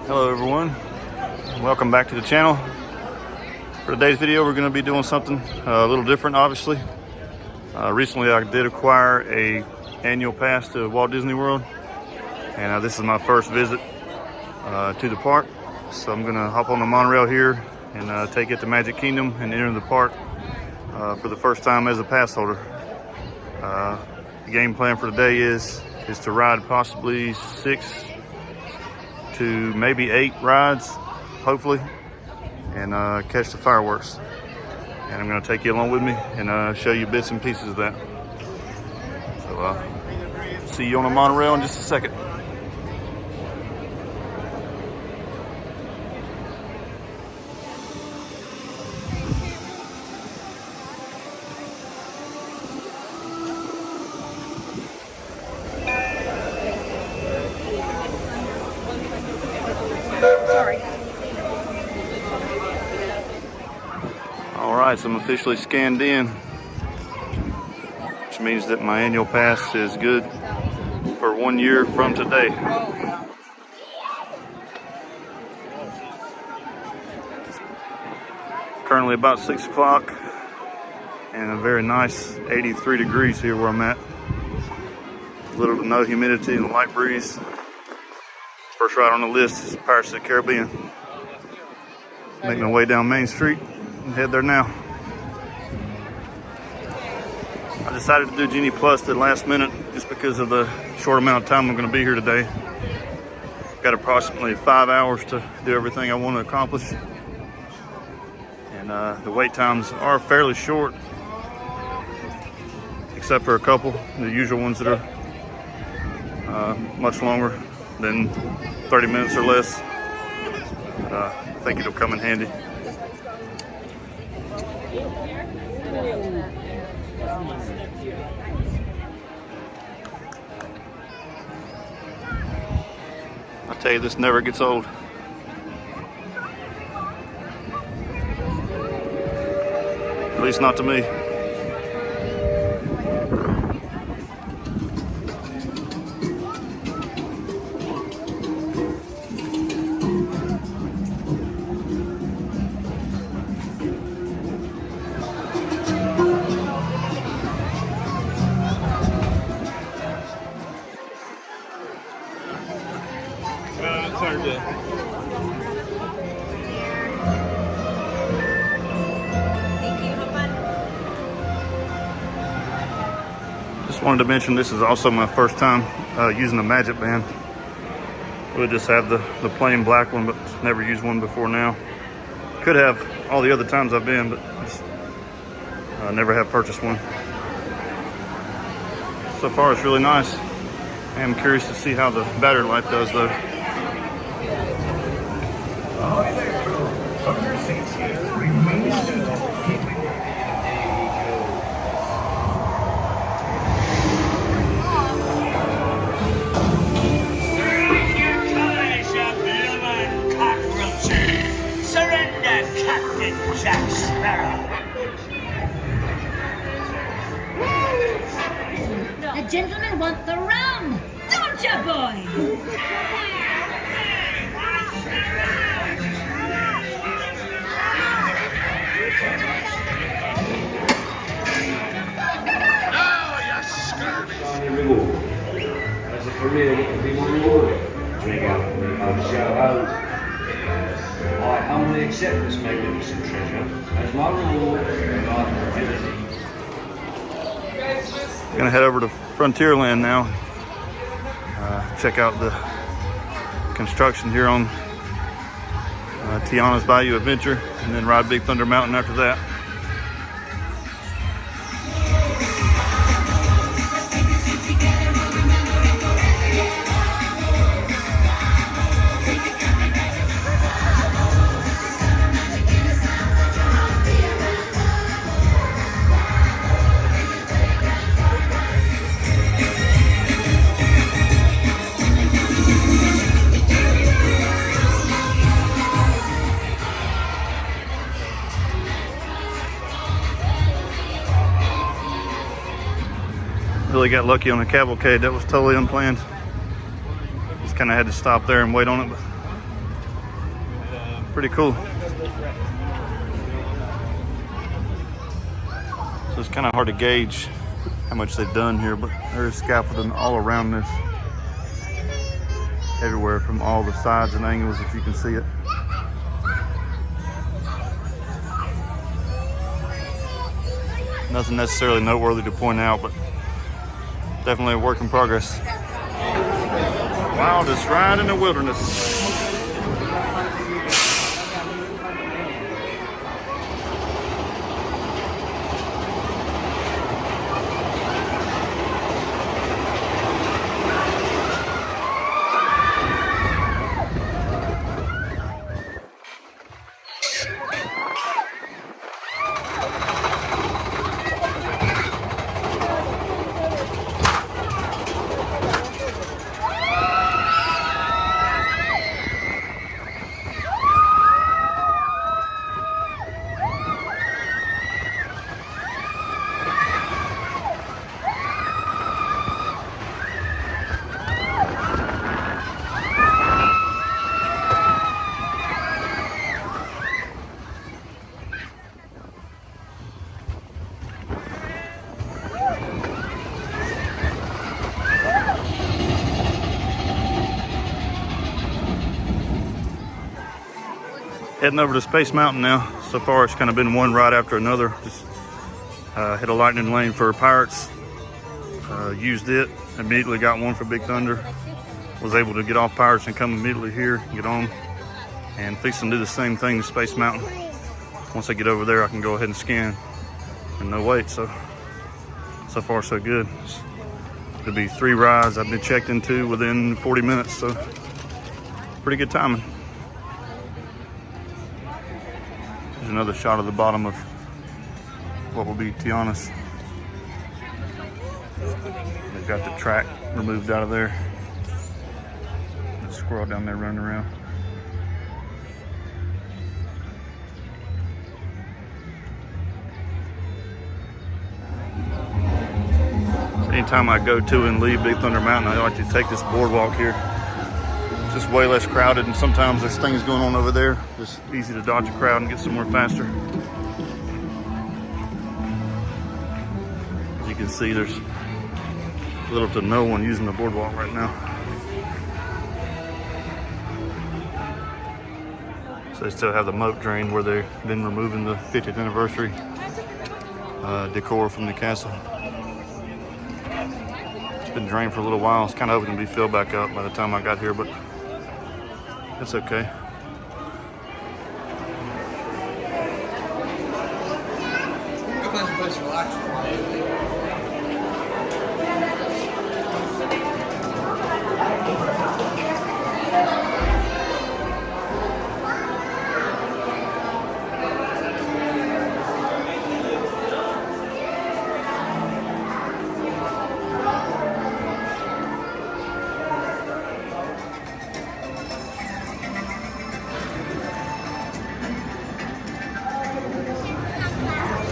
Hello everyone, welcome back to the channel. For today's video we're going to be doing something a little different, obviously. Recently I did acquire a annual pass to Walt Disney World, and this is my first visit to the park. So I'm going to hop on the monorail here and take it to Magic Kingdom and enter the park for the first time as a pass holder. The game plan for today is to ride possibly 6 to maybe 8 rides, hopefully, and catch the fireworks. And I'm going to take you along with me and show you bits and pieces of that. So see you on the monorail in just a second. Sorry. All right, so I'm officially scanned in, which means that my annual pass is good for 1 year from today. Currently about 6 o'clock and a very nice 83 degrees here where I'm at. Little to no humidity and a light breeze. First ride on the list is Pirates of the Caribbean. Making my way down Main Street and head there now. I decided to do Genie Plus at the last minute just because of the short amount of time I'm going to be here today. Got approximately 5 hours to do everything I want to accomplish. And the wait times are fairly short, except for a couple, the usual ones that are much longer than 30 minutes or less. But, I think it'll come in handy. I tell you, this never gets old. At least not to me. Just wanted to mention this is also my first time using the Magic Band. We'll just have the plain black one, but never used one before now. Could have all the other times I've been, but just, never have purchased one. So far it's really nice. I am curious to see how the battery life does though. Jack Sparrow. The gentlemen want the rum, don't you, boys? Oh, you scurvy. Reward. As a career, it can be rewarded. Drink out and show home. I humbly accept this magnificent treasure as my reward for life and ability. Gonna head over to Frontierland now. Check out the construction here on Tiana's Bayou Adventure, and then ride Big Thunder Mountain after that. Really got lucky on the cavalcade. That was totally unplanned. Just kind of had to stop there and wait on it. But Pretty cool. So it's kind of hard to gauge how much they've done here, but there's scaffolding all around this, everywhere from all the sides and angles, if you can see it. Nothing necessarily noteworthy to point out, but definitely a work in progress. Wildest ride in the wilderness. Heading over to Space Mountain now. So far it's kind of been one ride after another. Just hit a lightning lane for Pirates. Used it, immediately got one for Big Thunder. Was able to get off Pirates and come immediately here, get on, and fixing to do the same thing to Space Mountain. Once I get over there, I can go ahead and scan and no wait. So far so good. It'll be 3 rides I've been checked into within 40 minutes, so pretty good timing. There's another shot of the bottom of what will be Tiana's. They've got the track removed out of there. The squirrel down there running around. Anytime I go to and leave Big Thunder Mountain, I like to take this boardwalk here. It's just way less crowded, and sometimes there's things going on over there. Just easy to dodge a crowd and get somewhere faster. As you can see, there's little to no one using the boardwalk right now. So they still have the moat drain where they've been removing the 50th anniversary decor from the castle. Been drained for a little while. It's kind of hoping to be filled back up by the time I got here, but it's okay. Go find some place to relax.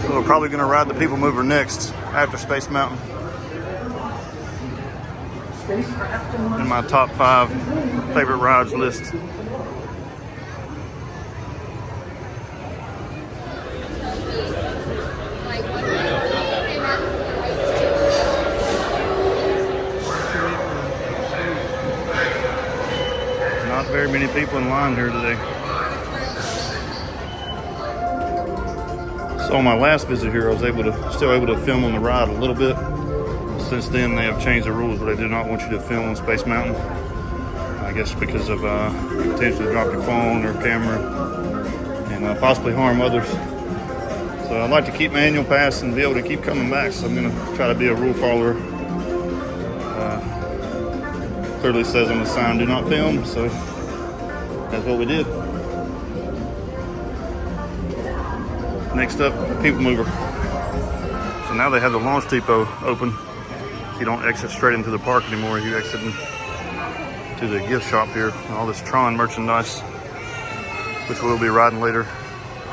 So we're probably going to ride the People Mover next after Space Mountain. In my top 5 favorite rides list. Not very many people in line here today. So on my last visit here, I was still able to film on the ride a little bit. Since then, they have changed the rules where they do not want you to film on Space Mountain. I guess because of potentially drop your phone or camera and possibly harm others. So I'd like to keep my annual pass and be able to keep coming back. So I'm going to try to be a rule follower. Clearly says on the sign, do not film. So that's what we did. Next up, People Mover. So now they have the launch depot open. So you don't exit straight into the park anymore. You exit to the gift shop here. All this Tron merchandise, which we'll be riding later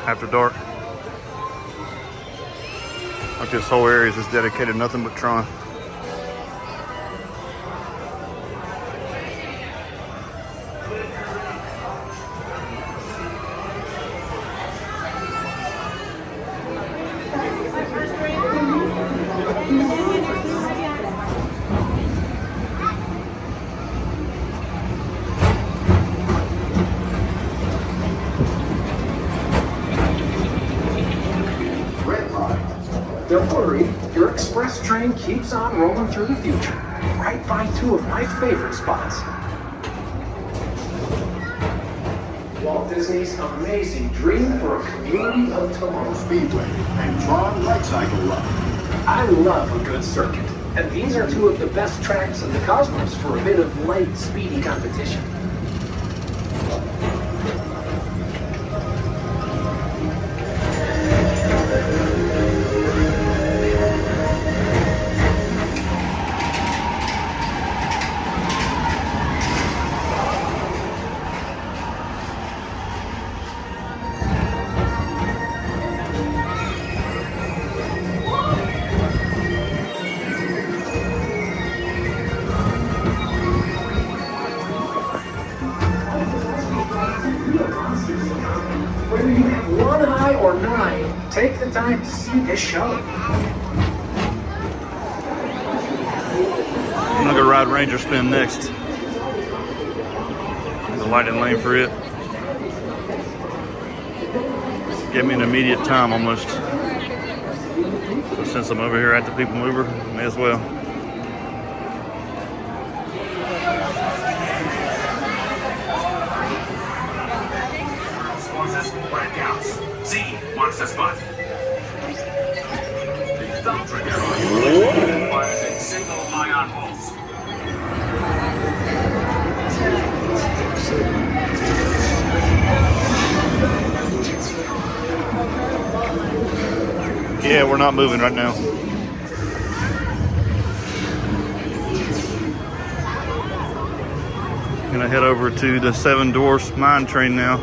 after dark. Like this whole area is just dedicated to nothing but Tron. worry, your express train keeps on rolling through the future, right by two of my favorite spots. Walt Disney's amazing Dream for a Community of Tomorrow Speedway and Tron Light Cycle Run. I love a good circuit, and these are two of the best tracks in the cosmos for a bit of light, speedy competition. Whether you have one eye or nine, take the time to see this show. I'm gonna go ride Ranger Spin next. There's a lighting lane for it. Give me an immediate time almost. So since I'm over here at the People Mover, may as well. Z marks the spot. The thumb trigger fires a single ion pulse. Yeah, we're not moving right now. Gonna head over to the Seven Dwarfs Mine Train now.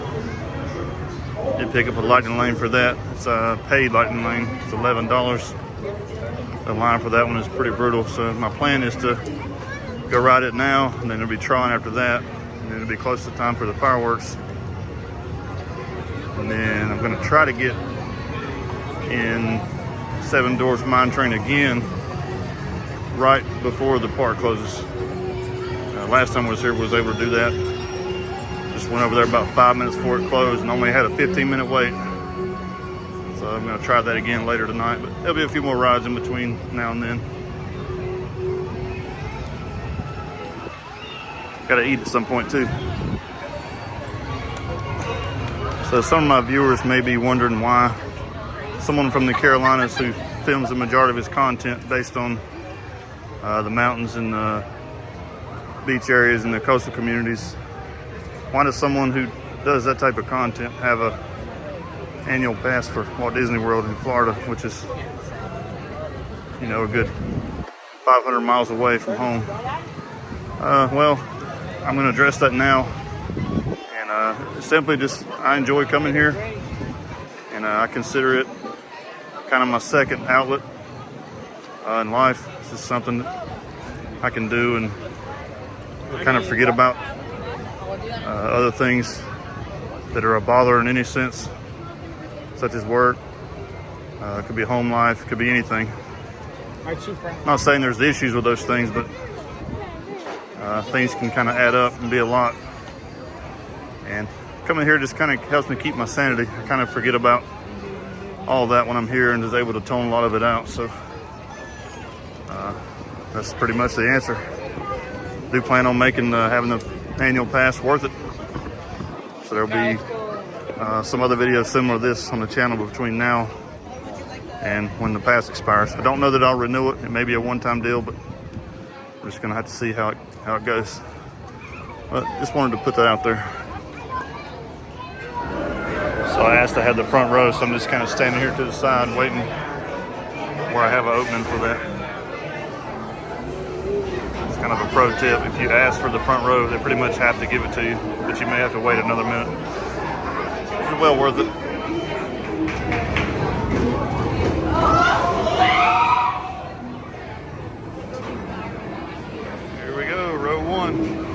Did pick up a lightning lane for that. It's a paid lightning lane. It's $11. The line for that one is pretty brutal. So my plan is to go ride it now, and then it'll be Tron after that, and then it'll be close to time for the fireworks. And then I'm gonna try to get in Seven Dwarfs Mine Train again right before the park closes. Last time I was here, was able to do that. Just went over there about 5 minutes before it closed and only had a 15-minute wait. So I'm gonna try that again later tonight, but there'll be a few more rides in between now and then. Gotta eat at some point too. So some of my viewers may be wondering why someone from the Carolinas who films the majority of his content based on the mountains and beach areas and the coastal communities, why does someone who does that type of content have a annual pass for Walt Disney World in Florida, which is, you know, a good 500 miles away from home? Well, I'm going to address that now, and simply just I enjoy coming here, and I consider it kind of my second outlet in life. This is something that I can do and kind of forget about other things that are a bother in any sense, such as work. It could be home life, it could be anything. I'm not saying there's issues with those things, but things can kind of add up and be a lot. And coming here just kind of helps me keep my sanity. I kind of forget about all that when I'm here and is able to tone a lot of it out. So that's pretty much the answer. Do plan on making having the annual pass worth it. So there'll be some other videos similar to this on the channel between now and when the pass expires. I don't know that I'll renew it. It may be a one-time deal, but we're just gonna have to see how it goes. But just wanted to put that out there. So I asked to have the front row, so I'm just kind of standing here to the side waiting where I have an opening for that. Kind of a pro tip: if you ask for the front row, they pretty much have to give it to you, but you may have to wait another minute. It's well worth it. Here we go, row one.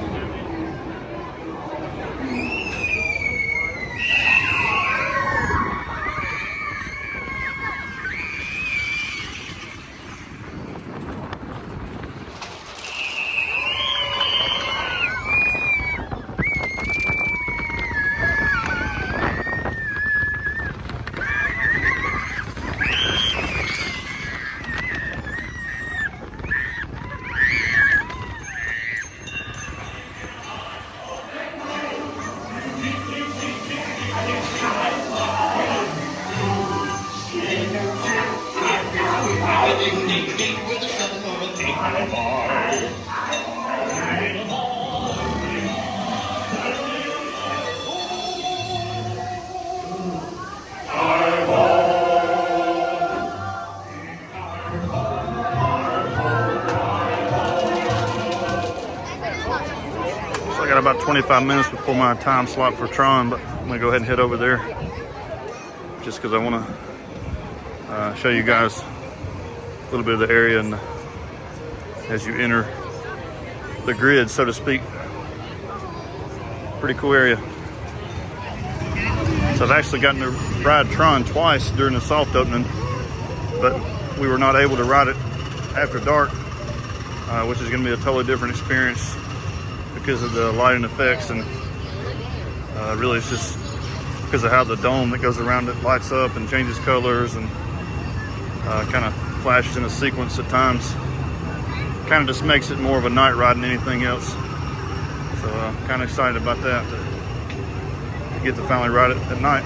about 25 minutes before my time slot for Tron, but I'm gonna go ahead and head over there just because I want to show you guys a little bit of the area and as you enter the grid, so to speak. Pretty cool area. So I've actually gotten to ride Tron twice during the soft opening, but we were not able to ride it after dark, which is going to be a totally different experience because of the lighting effects, and really it's just because of how the dome that goes around it lights up and changes colors and kind of flashes in a sequence at times. Kind of just makes it more of a night ride than anything else. So I'm kind of excited about that, to get to finally ride it at night.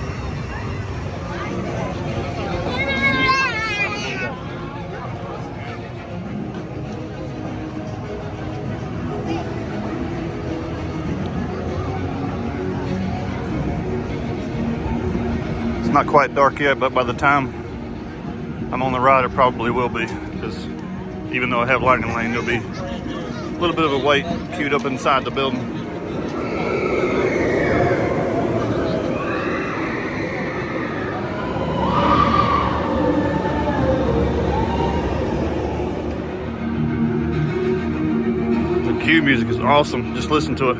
It's not quite dark yet, but by the time I'm on the ride, it probably will be, because even though I have lighting lane, there'll be a little bit of a wait queued up inside the building. The cue music is awesome. Just listen to it.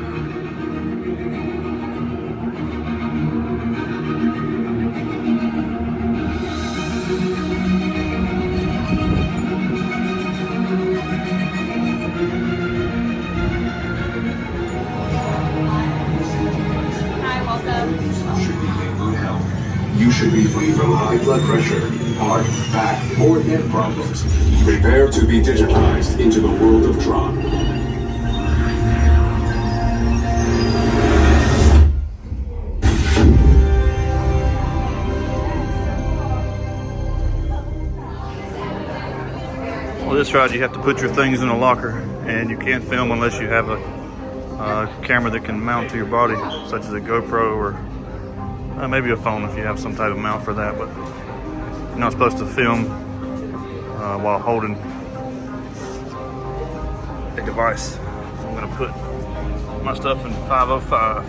You should be free from high blood pressure, heart, back, or neck problems. Prepare to be digitized into the world of Tron. Well, this ride you have to put your things in a locker, and you can't film unless you have a camera that can mount to your body, such as a GoPro or maybe a phone if you have some type of mount for that. But you're not supposed to film while holding a device. So I'm going to put my stuff in 505.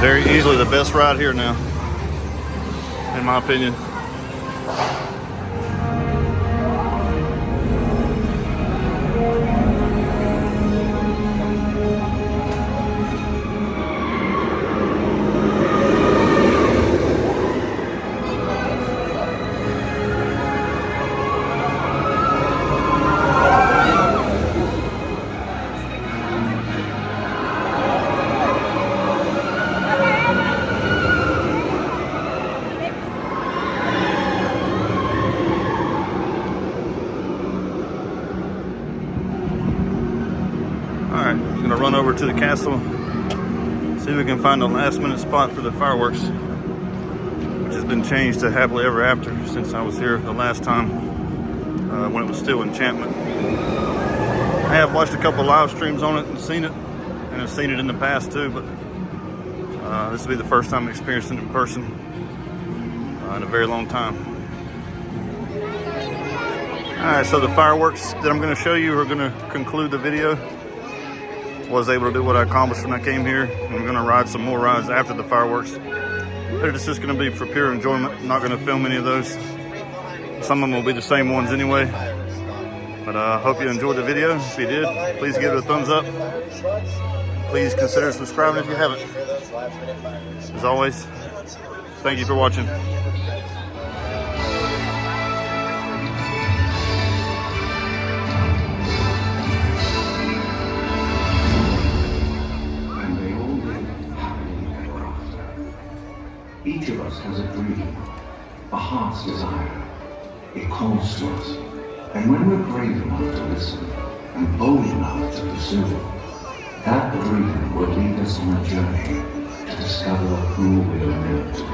Very easily the best ride here now, in my opinion. Run over to the castle, see if we can find a last minute spot for the fireworks, which has been changed to Happily Ever After since I was here the last time, when it was still Enchantment. I have watched a couple live streams on it and seen it, and I've seen it in the past too, but this will be the first time experiencing it in person in a very long time. Alright, so the fireworks that I'm going to show you are going to conclude the video. Was able to do what I accomplished when I came here. I'm going to ride some more rides after the fireworks. But it's just going to be for pure enjoyment. I'm not going to film any of those. Some of them will be the same ones anyway. But I hope you enjoyed the video. If you did, please give it a thumbs up. Please consider subscribing if you haven't. As always, thank you for watching. Each of us has a dream, a heart's desire. It calls to us. And when we're brave enough to listen and bold enough to pursue it, that dream will lead us on a journey to discover who we're meant to be.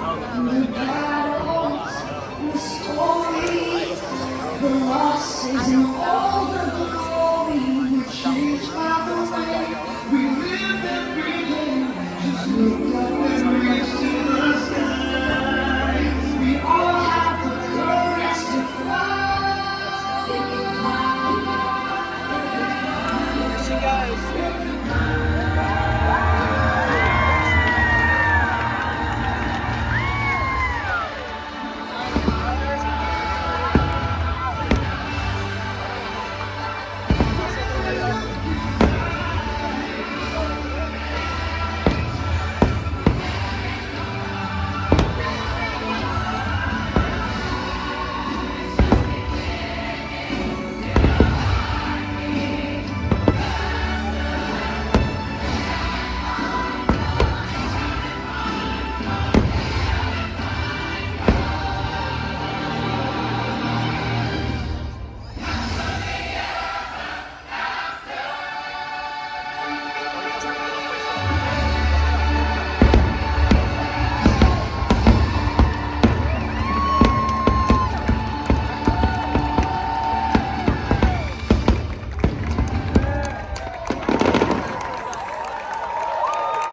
The battles, the stories, the losses and